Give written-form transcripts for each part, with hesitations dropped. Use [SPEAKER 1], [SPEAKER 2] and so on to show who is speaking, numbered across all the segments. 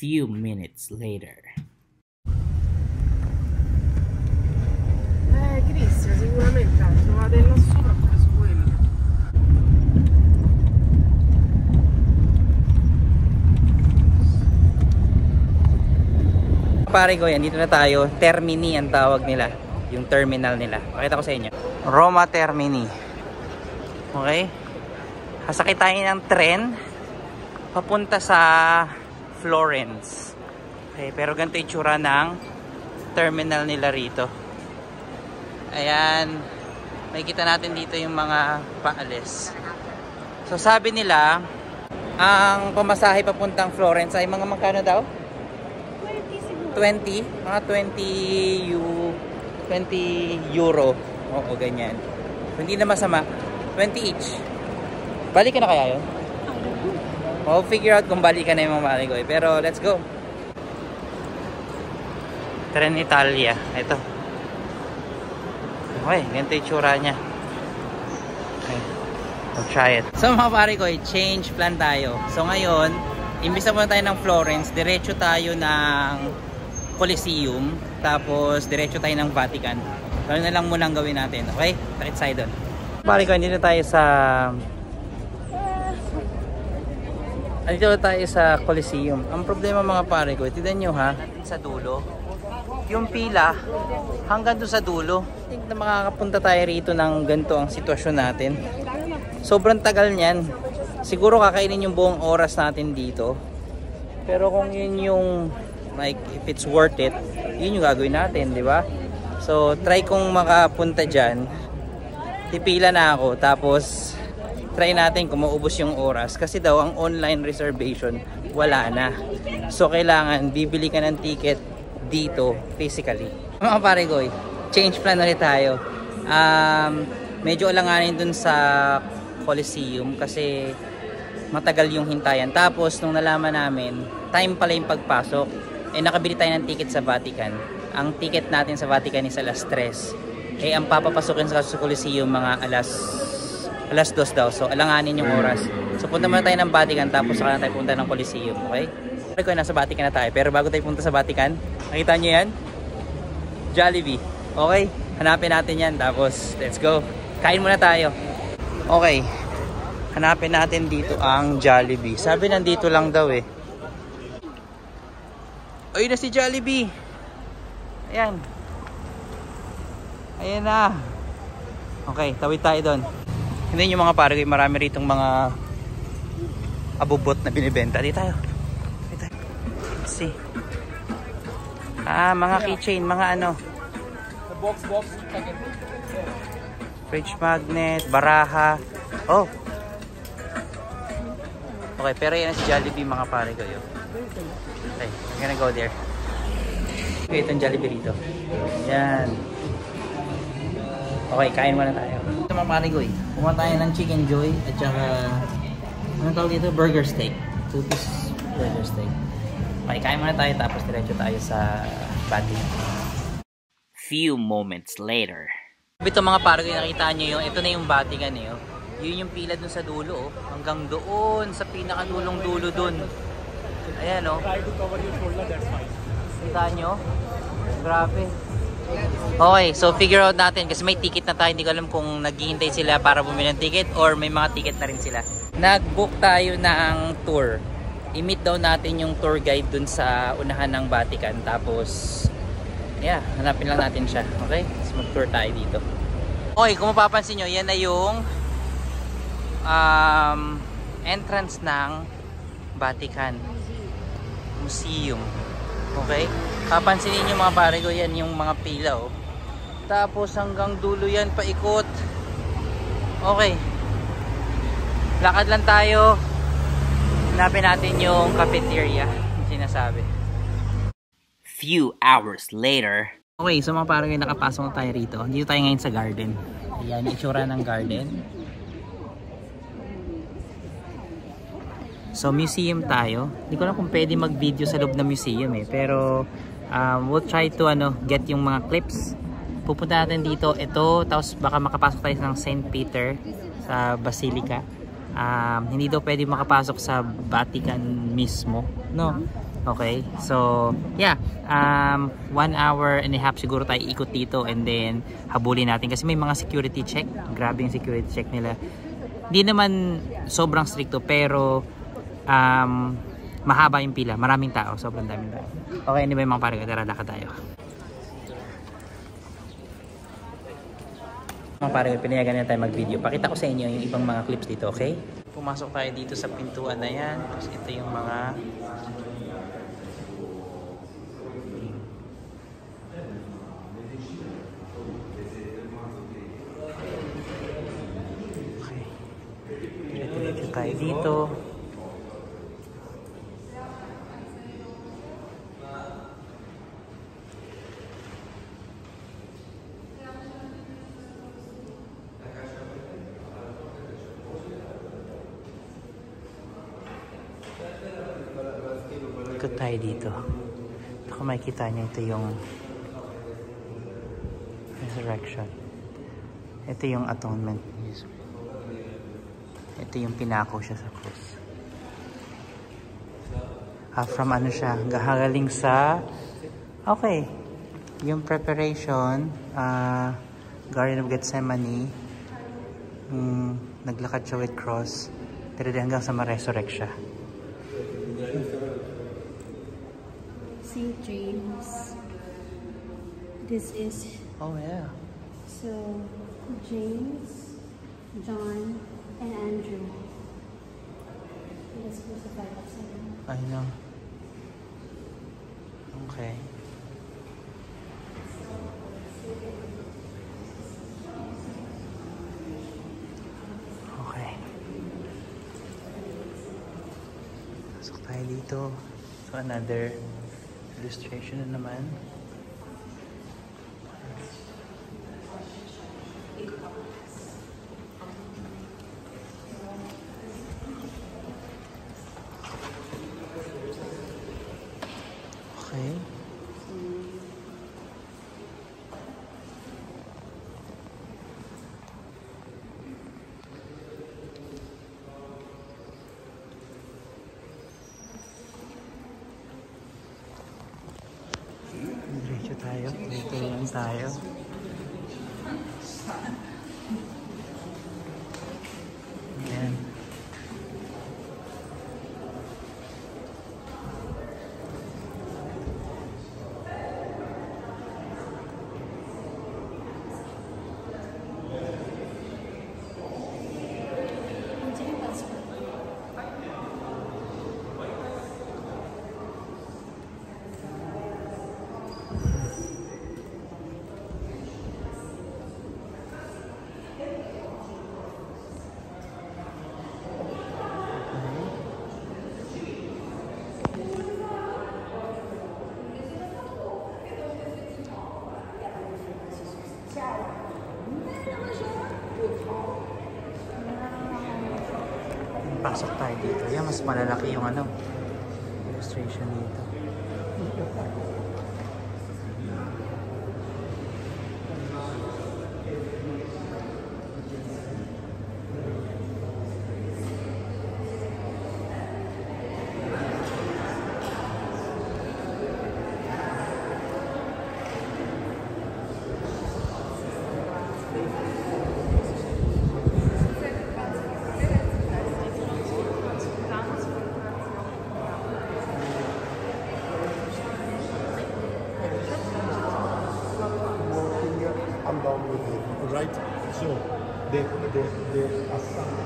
[SPEAKER 1] Few minutes later.
[SPEAKER 2] Cristian sicuramente ha trovato là sopra, ha preso quello.
[SPEAKER 1] Pare ko yan, dito na tayo. Termini ang tawag nila. Yung terminal nila. Pakita ko sa inyo. Roma Termini. Okay? Sasakay tayo ng tren papunta sa Florence. Okay, pero ganito yung tsura ng terminal nila rito. Ayan. Makikita natin dito yung mga paalis. So sabi nila, ang pamasahe papuntang Florence ay mga magkano daw? 20? Mga 20 euro. Oo, ganyan. So, hindi na masama. 20 each. Balik ka na kaya yun? Oh, figure out kung balik ka na yung mga mali ko. Pero, let's go. Tren Italia. Ito. Okay, ganito yung tsura niya. Okay. I'll try it. So, mga pare ko, change plan tayo. So, ngayon, imbis na muna tayo ng Florence, diretso tayo ng Colosseum, tapos diretso tayo ng Vatican. Ganoon na lang muna ang gawin natin, okay? Takit side doon. Pare ko, dito tayo sa Colosseum. Ang problema mga pare ko, tignan nyo ha, sa dulo, yung pila hanggang doon sa dulo. Hindi na makakapunta tayo rito ng ganito ang sitwasyon natin. Sobrang tagal niyan. Siguro kakainin yung buong oras natin dito. Pero kung yun yung like if it's worth it, yun yung gagawin natin, di ba? So try kong makapunta dyan, pipila na ako, tapos try natin kung maubos yung oras, kasi daw ang online reservation wala na. So kailangan bibili ka ng ticket dito physically. Mga pare ko, change plan ulit tayo. Medyo alanganin dun sa Colosseum kasi matagal yung hintayan. Tapos nung nalaman namin, time pala yung pagpasok. Nakabili tayo ng ticket sa Vatican. Ang ticket natin sa Vatican is alas 3. Ang papapasukin sa Colosseum mga alas 2 daw. So alanganin yung oras. So punta muna tayo ng Vatican, tapos saka na tayo punta ng Colosseum. Okay? Okay, nasa Vatican na tayo. Pero bago tayo punta sa Vatican, nakita nyo yan? Jollibee. Okay? Hanapin natin yan. Tapos let's go. Kain muna tayo. Okay. Hanapin natin dito ang Jollibee. Sabi nandito lang daw eh. Ayun na si Jollibee. Ayan. Ayan na. Okay, tawid tayo doon. Hindi yung mga pare, marami ritong mga abubot na binibenta. Dito tayo. Let's see. Mga keychain, mga ano.
[SPEAKER 2] The box.
[SPEAKER 1] Fridge magnet, baraha. Oh. Okay, pero yan si Jollibee mga pare ko yun. Okay, I'm gonna go there. Okay, itong Jollibee rito. Yan. Okay, kain muna tayo. Ito mga pare ko eh. Pumunta tayo ng Chicken Joy at saka anong tawag dito? Burger steak. 2-piece burger steak. Okay, kain muna tayo tapos diretso tayo sa Vatican. Few moments later. Ito mga pare ko, nakita nyo yung, ito na yung Vatican eh. Yun yung pila dun sa dulo, hanggang doon sa pinakadulong dulo dun. Ayan o.
[SPEAKER 2] Try to cover your shoulder, that's fine.
[SPEAKER 1] Kita nyo? Grabe. Okay, so figure out natin kasi may ticket na tayo. Hindi ko alam kung naghihintay sila para bumili ng ticket or may mga ticket na rin sila. Nag-book tayo ng tour. I-meet daw natin yung tour guide dun sa unahan ng Vatican. Tapos, yeah, hanapin lang natin siya. Okay? So mag-tour tayo dito. Okay, kung mapapansin nyo, yan na yung entrance ng Vatican Museum. Okay? Papansinin nyo mga pare ko, yan yung mga pila oh. Tapos hanggang dulo yan, paikot. Okay. Lakad lang tayo. Hanapin natin yung cafeteria, yung sinasabi. Few hours later. Okay, so mga pare ko, nakapasok na tayo rito. Dito tayo ngayon sa garden. Ayan, itsura ng garden. So museum tayo. Hindi ko alam kung pwede mag-video sa loob ng museum eh. Pero we'll try to get yung mga clips. Pupunta natin dito. Ito, tapos baka makapasok tayo ng St. Peter sa Basilica. Hindi daw pwede makapasok sa Vatican mismo. No. Okay, so yeah, 1 hour and a half siguro tayo ikot dito and then habulin natin kasi may mga security check. Grabe yung security check nila. Di naman sobrang stricto pero mahaba yung pila, maraming tao, sobrang daming tao. Okay, anyway mga pare, tara lakad tayo. Mga pare, pinayagan na tayo mag-video. Pakita ko sa inyo yung ibang mga clips dito, okay? Pumasok tayo dito sa pintuan na yan. Tapos ito yung mga okay. Diretso tayo dito. Ikot tayo dito. Ito kung makikita nyo, ito yung resurrection. Ito yung atonement. Ito yung pinako siya sa cross. From ano siya, gagaling sa okay, yung preparation, Garden of Gethsemane, naglakad siya with cross, hanggang sa ma-resurrect siya.
[SPEAKER 3] St. James. This is
[SPEAKER 1] Oh yeah.
[SPEAKER 3] so James, John, and Andrew. He was crucified upside down.
[SPEAKER 1] I know. Okay. Okay. Pasok tayo dito. So another illustration na naman. Okay. Diretso tayo. Dito lang tayo. Ayan. Pasok tayo dito. Yan, mas malalaki yung ano, illustration dito.
[SPEAKER 4] Right? So they assign.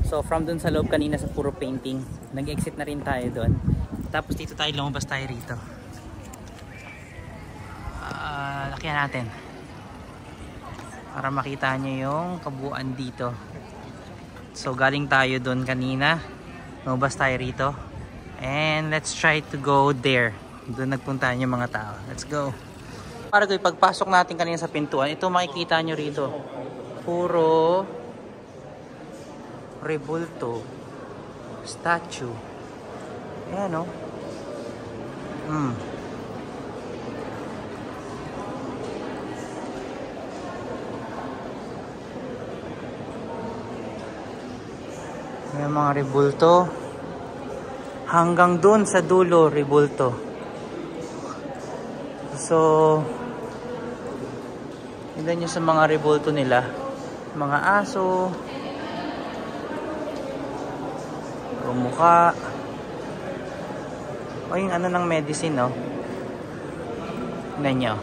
[SPEAKER 1] So from dun sa loob kanina sa puro painting, nag-exit na rin tayo doon. Tapos dito tayo, lumabas tayo rito. Lakyan natin. Para makita nyo yung kabuuan dito. So galing tayo doon kanina. Lumabas tayo rito. And let's try to go there. Doon nagpuntahan yung mga tao. Let's go. Para ko pagpasok natin kanina sa pintuan, ito makikita nyo rito. Puro rebulto. Statue. Ayan o. May mga rebulto. Hanggang dun sa dulo, rebulto. So, tignan nyo sa mga rebulto nila. Mga aso. Mukha. O yung ano ng medicine, no? Tignan nyo.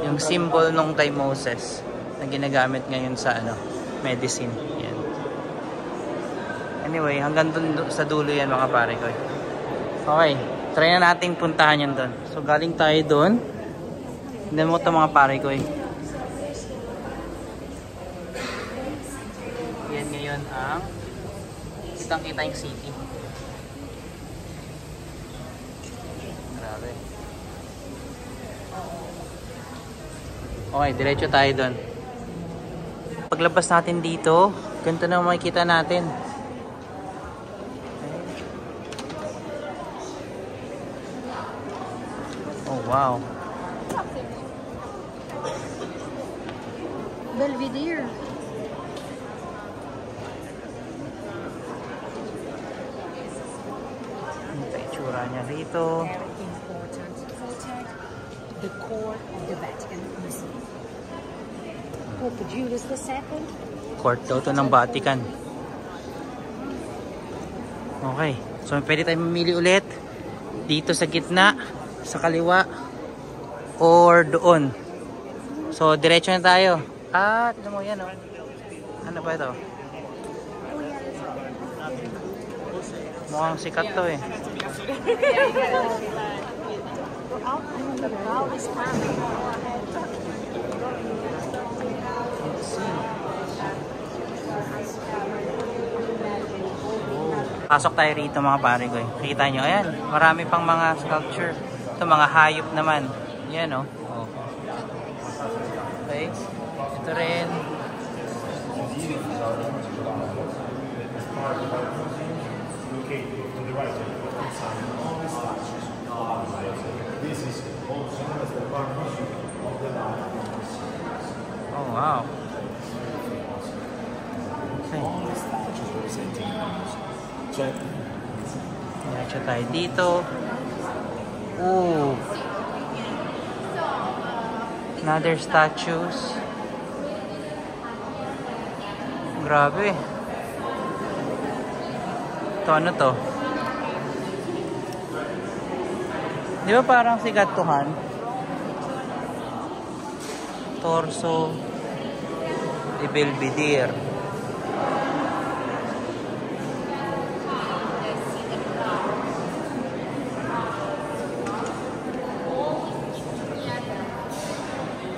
[SPEAKER 1] Yung symbol nung kay Moses na ginagamit ngayon sa ano, medicine. Yan. Anyway, hanggang dun sa dulo yan mga pare ko. Okay, try na nating puntahan yan dun. So galing tayo dun. Hindi mo ito mga pare ko. Yan ngayon ang kitang-kita yung city. Grabe. Okay, diretso tayo dun. Paglabas natin dito, ganito na makikita natin. Oh, wow.
[SPEAKER 3] Belvedere.
[SPEAKER 1] Ito itsura niya rito.
[SPEAKER 5] Very important photo, the core of the Vatican Museum. Pope Julius II.
[SPEAKER 1] Court daw to ng Vatican. Okay. So, pwede tayong mamili ulit. Dito sa gitna, sa kaliwa, or doon. So, diretso na tayo. Ah, tignan mo yan, oh. Ano ba ito? Mukhang sikat to, eh. Pasok tayo rito mga pare ko. Kita nyo, ayan, marami pang mga sculpture. Ito mga hayop naman. Yan o. Oh. Okay. Ito rin. Oh wow. Okay. Diretso tayo dito. Ooh. Another statues. Grabe. Ito ano to? Di ba parang si Gatuhan? Torso de Belvedere.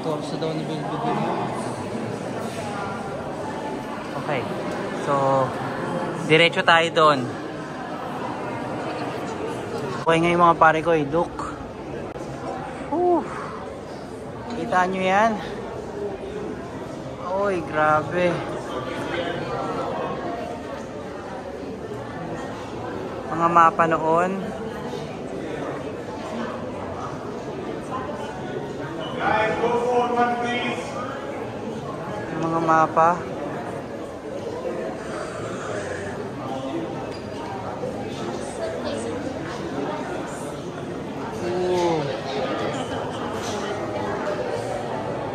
[SPEAKER 1] Torso daw ni Belvedere. Okay. So, diretso tayo doon. Okay ngayon mga pare ko, look. Kita nyo yan? Oy, grabe. Mga mapa noon.
[SPEAKER 4] Guys, go forward, please.
[SPEAKER 1] Mga mapa.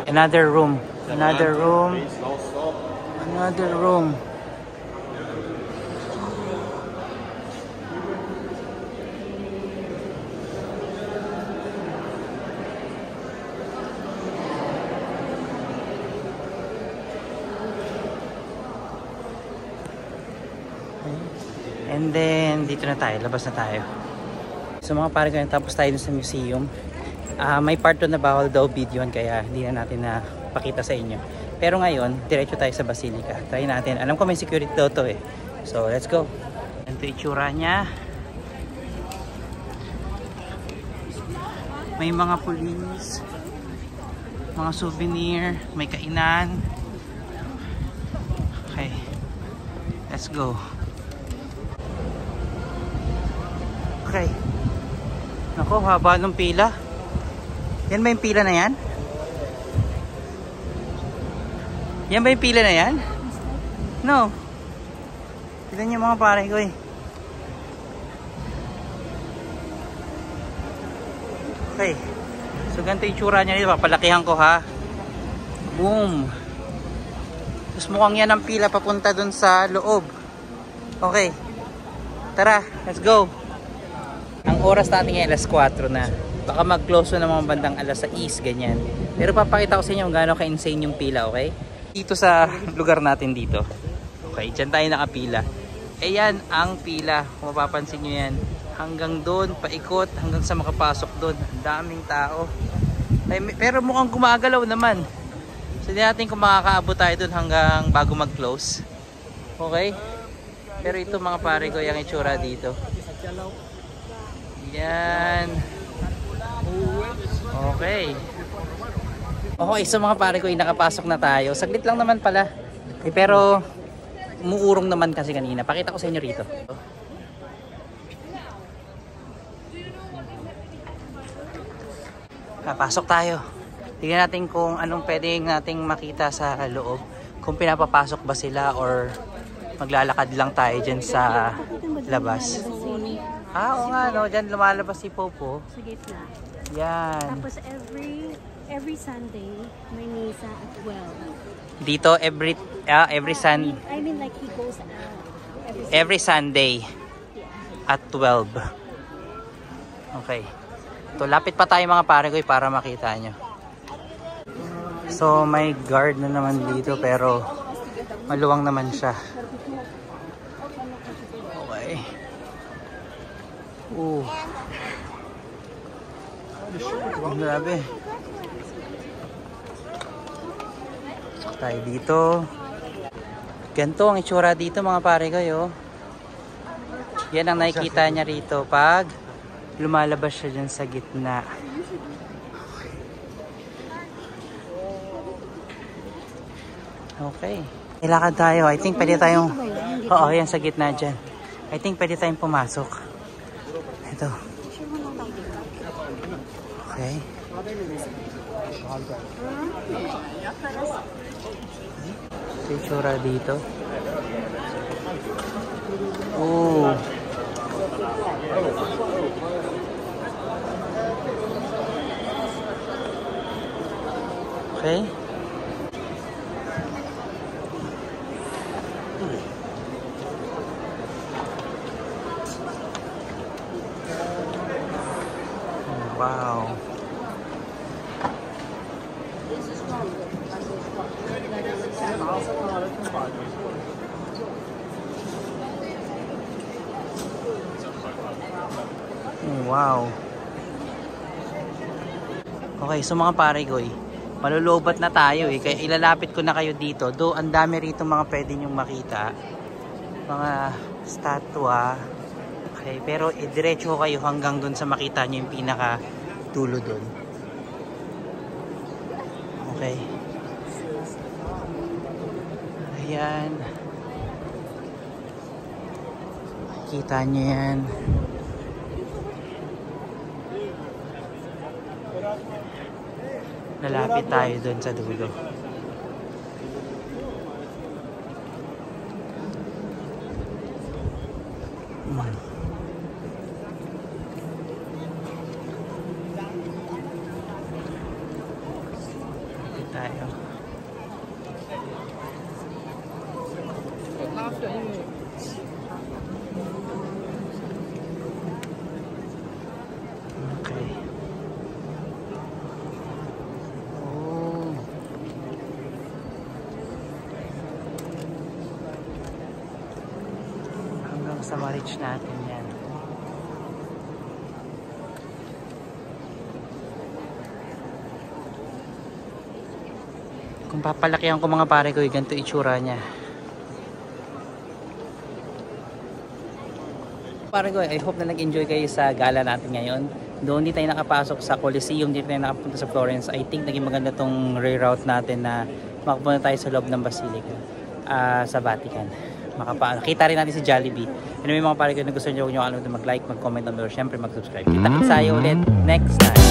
[SPEAKER 1] Another room. Another room. Another room. And then, dito na tayo. Labas na tayo. So mga pare ko, tapos tayo sa museum. May part doon na bawal daw videoan kaya hindi na natin na pakita sa inyo. Pero ngayon, diretso tayo sa Basilica. Try natin. Alam ko may security daw to eh. So, let's go. Ito itsura niya. May mga police. Mga souvenir. May kainan. Okay. Let's go. Okay. Nako, haba ng pila. Yan ba yung pila na yan? Yan ba yung pila na yan? No. Tignan niyo mga pare ko eh. Okay. So ganito yung tsura niya dito. Papalakihan ko ha. Boom. Tapos mukhang yan ang pila papunta dun sa loob. Okay. Tara, let's go. Ang oras natin ngayon alas 4 na. Baka mag-close na mga bandang alas 6, ganyan. Pero papakita ko sa inyo kung gaano ka-insane yung pila, okay? Dito sa lugar natin dito. Okay, dyan tayo nakapila. Eh yan ang pila. Kung mapapansin nyo yan. Hanggang doon, paikot, hanggang sa makapasok doon. Ang daming tao. Pero mukhang gumagalaw naman. So hindi natin kung makakaabot tayo doon hanggang bago mag-close. Okay? Pero ito mga pare ko, yung itsura dito. Yan. Okay. Okay, so mga pare ko, nakapasok na tayo. Saglit lang naman pala. Pero umuurong naman kasi kanina. Pakita ko sa inyo rito. Pasok tayo. Tingnan natin kung anong pwedeng nating makita sa loob. Kung pinapapasok ba sila or maglalakad lang tayo dyan sa labas. Oo nga, no? Dyan lumalabas si Popo.
[SPEAKER 3] Sa gitna.
[SPEAKER 1] Yan.
[SPEAKER 3] Tapos every Sunday, may misa at 12.
[SPEAKER 1] Dito every Sunday.
[SPEAKER 3] I mean like he goes out.
[SPEAKER 1] Every Sunday at 12. Okay. So lapit pa tayo mga pare ko para makita nyo. So may guard na naman dito pero maluwang naman siya. Okay. Grabe. Pasok tayo dito. Ganito ang itsura dito mga pare ko yo. Yan ang nakikita niya rito pag lumalabas siya dyan sa gitna. Okay. Ilakad tayo. I think pwede tayong... Oo, yan sa gitna dyan. I think pwede tayong pumasok. Ito. Okay. Itsura dito. Oh. Okay. Wow. Wow. Okay, so mga pare-goy, malulubat na tayo eh. Kaya ilalapit ko na kayo dito. Do ang dami rito mga pwede nyong makita. Mga statwa. Okay, pero diretso kayo hanggang dun sa makita nyo yung pinaka dulo dun. Okay. Ayan. Kita nyo yan. Lalapit tayo dun sa dulo. Lalapit tayo. Okay. Sa marriage natin yan. Kung papalakihan ko mga pare ko, ganito itsura niya. Pare ko, I hope na nag-enjoy kayo sa gala natin ngayon. Doon di tayo nakapasok sa Coliseum, di tayo nakapunta sa Florence. I think naging maganda tong reroute natin na makapunta tayo sa loob ng Basilica sa Vatican. Kita rin natin si Jollibee. Anyway mga pare ko, na gusto nyo, huwag nyo kalimutan mag-like, mag-comment, and syempre mag-subscribe. Kita tayo ulit next time.